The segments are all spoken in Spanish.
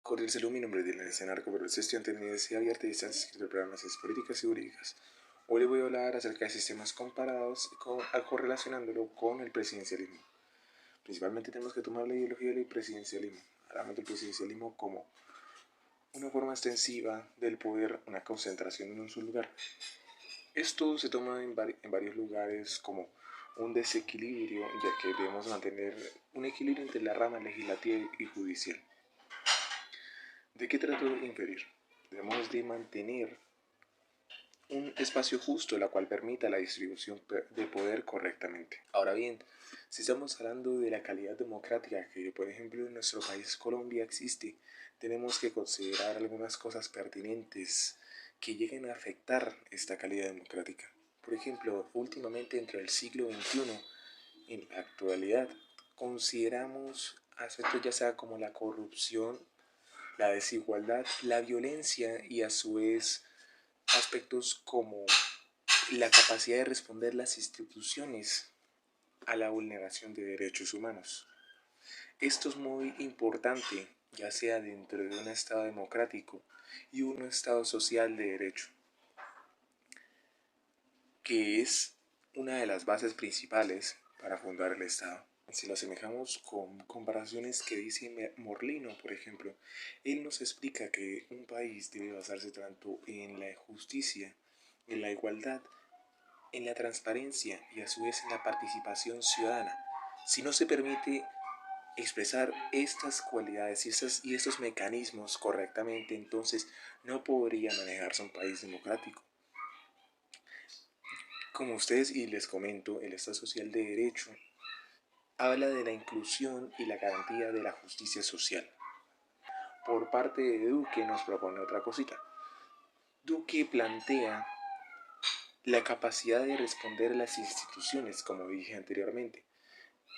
Cordial saludo, mi nombre es Dylan Escenarco, pero soy estudiante de Universidad Abierta y Distancia, escritor de programas de políticas y jurídicas. Hoy les voy a hablar acerca de sistemas comparados correlacionándolo con el presidencialismo. Principalmente tenemos que tomar la ideología del presidencialismo. Hablamos del presidencialismo como una forma extensiva del poder, una concentración en un solo lugar. Esto se toma en varios lugares como un desequilibrio, ya que debemos mantener un equilibrio entre la rama legislativa y judicial. ¿De qué trato de inferir? Debemos de mantener un espacio justo, la cual permita la distribución de poder correctamente. Ahora bien, si estamos hablando de la calidad democrática que, por ejemplo, en nuestro país Colombia existe, tenemos que considerar algunas cosas pertinentes que lleguen a afectar esta calidad democrática. Por ejemplo, últimamente dentro del siglo XXI, en la actualidad, consideramos aspectos ya sea como la corrupción, la desigualdad, la violencia y a su vez aspectos como la capacidad de responder las instituciones a la vulneración de derechos humanos. Esto es muy importante, ya sea dentro de un Estado democrático y un Estado social de derecho, que es una de las bases principales para fundar el Estado. Si lo asemejamos con comparaciones que dice Morlino, por ejemplo, él nos explica que un país debe basarse tanto en la justicia, en la igualdad, en la transparencia y a su vez en la participación ciudadana. Si no se permite expresar estas cualidades y estos mecanismos correctamente, entonces no podría manejarse un país democrático. Como ustedes y les comento, el Estado social de derecho habla de la inclusión y la garantía de la justicia social. Por parte de Duque nos propone otra cosita. Duque plantea la capacidad de responder a las instituciones, como dije anteriormente,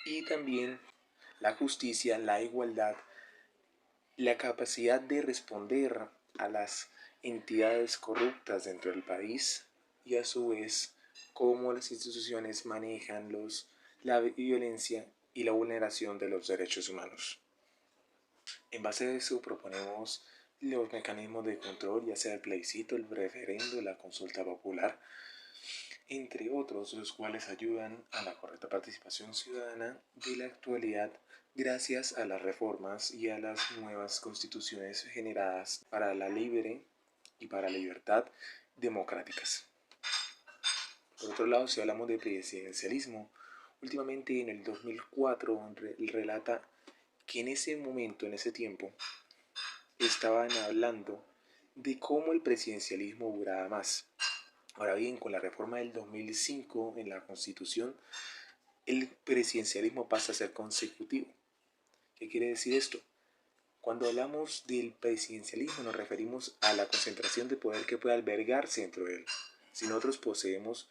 y también la justicia, la igualdad, la capacidad de responder a las entidades corruptas dentro del país y a su vez cómo las instituciones manejan la violencia y la vulneración de los derechos humanos. En base a eso proponemos los mecanismos de control, ya sea el plebiscito, el referendo, la consulta popular, entre otros, los cuales ayudan a la correcta participación ciudadana de la actualidad gracias a las reformas y a las nuevas constituciones generadas para la libre y para la libertad democráticas. Por otro lado, si hablamos de presidencialismo, últimamente en el 2004 relata que en ese momento, en ese tiempo, estaban hablando de cómo el presidencialismo duraba más. Ahora bien, con la reforma del 2005 en la Constitución, el presidencialismo pasa a ser consecutivo. ¿Qué quiere decir esto? Cuando hablamos del presidencialismo nos referimos a la concentración de poder que puede albergarse dentro de él. Si nosotros poseemos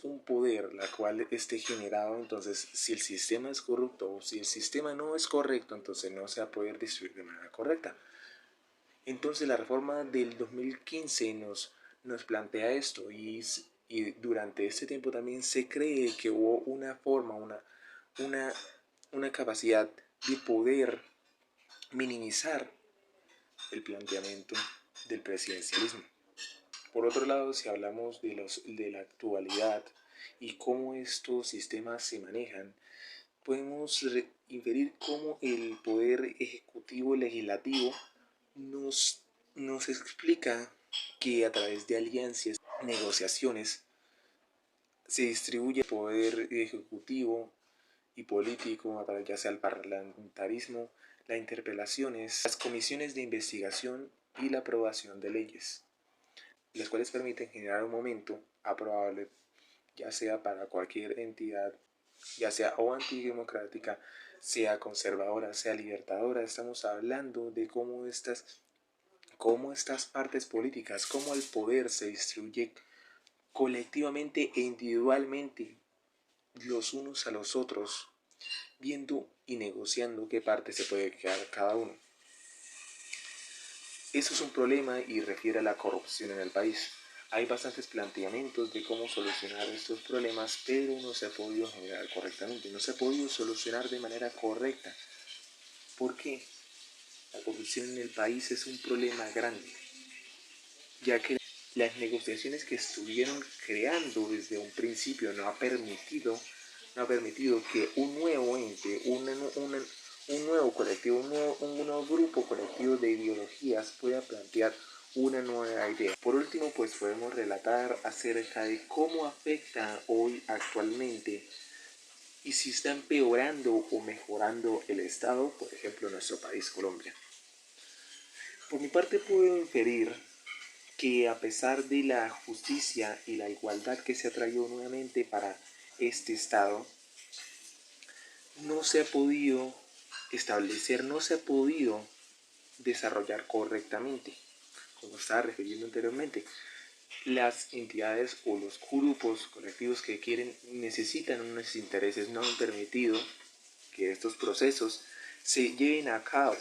un poder la cual esté generado, entonces si el sistema es corrupto o si el sistema no es correcto, entonces no se va a poder distribuir de manera correcta. Entonces la reforma del 2015 nos plantea esto y durante este tiempo también se cree que hubo una forma, una capacidad de poder minimizar el planteamiento del presidencialismo. Por otro lado, si hablamos de la actualidad y cómo estos sistemas se manejan, podemos inferir cómo el poder ejecutivo y legislativo nos explica que a través de alianzas, negociaciones, se distribuye el poder ejecutivo y político a través ya sea el parlamentarismo, las interpelaciones, las comisiones de investigación y la aprobación de leyes, las cuales permiten generar un momento aprobable ya sea para cualquier entidad, ya sea o antidemocrática, sea conservadora, sea libertadora. Estamos hablando de cómo estas partes políticas, cómo el poder se distribuye colectivamente e individualmente los unos a los otros, viendo y negociando qué parte se puede quedar cada uno. Eso es un problema y refiere a la corrupción en el país. Hay bastantes planteamientos de cómo solucionar estos problemas, pero no se ha podido generar correctamente, no se ha podido solucionar de manera correcta. ¿Por qué? La corrupción en el país es un problema grande, ya que las negociaciones que estuvieron creando desde un principio no ha permitido que un nuevo ente, un nuevo colectivo, un nuevo grupo colectivo de ideologías pueda plantear una nueva idea. Por último, pues podemos relatar acerca de cómo afecta hoy actualmente y si está empeorando o mejorando el Estado, por ejemplo, nuestro país, Colombia. Por mi parte puedo inferir que a pesar de la justicia y la igualdad que se ha traído nuevamente para este Estado, no se ha podido establecer, no se ha podido desarrollar correctamente, como estaba refiriendo anteriormente. Las entidades o los grupos colectivos que necesitan unos intereses, no han permitido que estos procesos se lleven a cabo,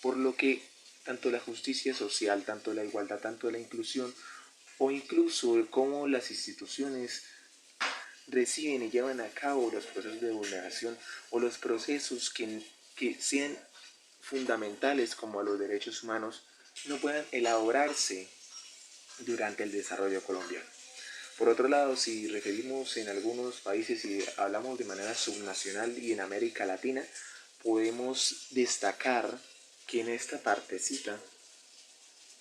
por lo que tanto la justicia social, tanto la igualdad, tanto la inclusión o incluso cómo las instituciones reciben y llevan a cabo los procesos de vulneración o los procesos que sean fundamentales como los derechos humanos no puedan elaborarse durante el desarrollo colombiano. Por otro lado, si referimos en algunos países y hablamos de manera subnacional y en América Latina, podemos destacar que en esta partecita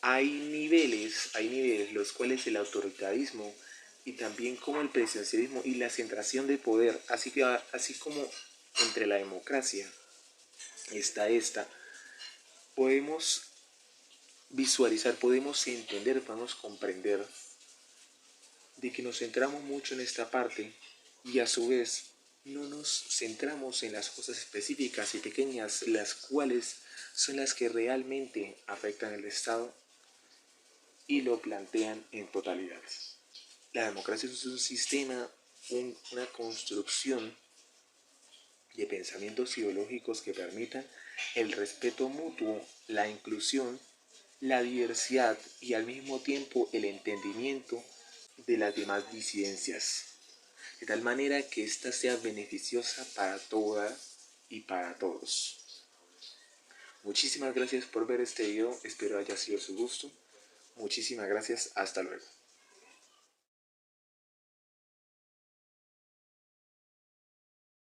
hay niveles los cuales el autoritarismo y también como el presidencialismo y la centración de poder, así como entre la democracia está esta, podemos visualizar, podemos entender, podemos comprender de que nos centramos mucho en esta parte y a su vez no nos centramos en las cosas específicas y pequeñas, las cuales son las que realmente afectan al Estado y lo plantean en totalidad. La democracia es un sistema, una construcción de pensamientos ideológicos que permitan el respeto mutuo, la inclusión, la diversidad y al mismo tiempo el entendimiento de las demás disidencias, de tal manera que ésta sea beneficiosa para todas y para todos. Muchísimas gracias por ver este video, espero haya sido de su gusto. Muchísimas gracias, hasta luego.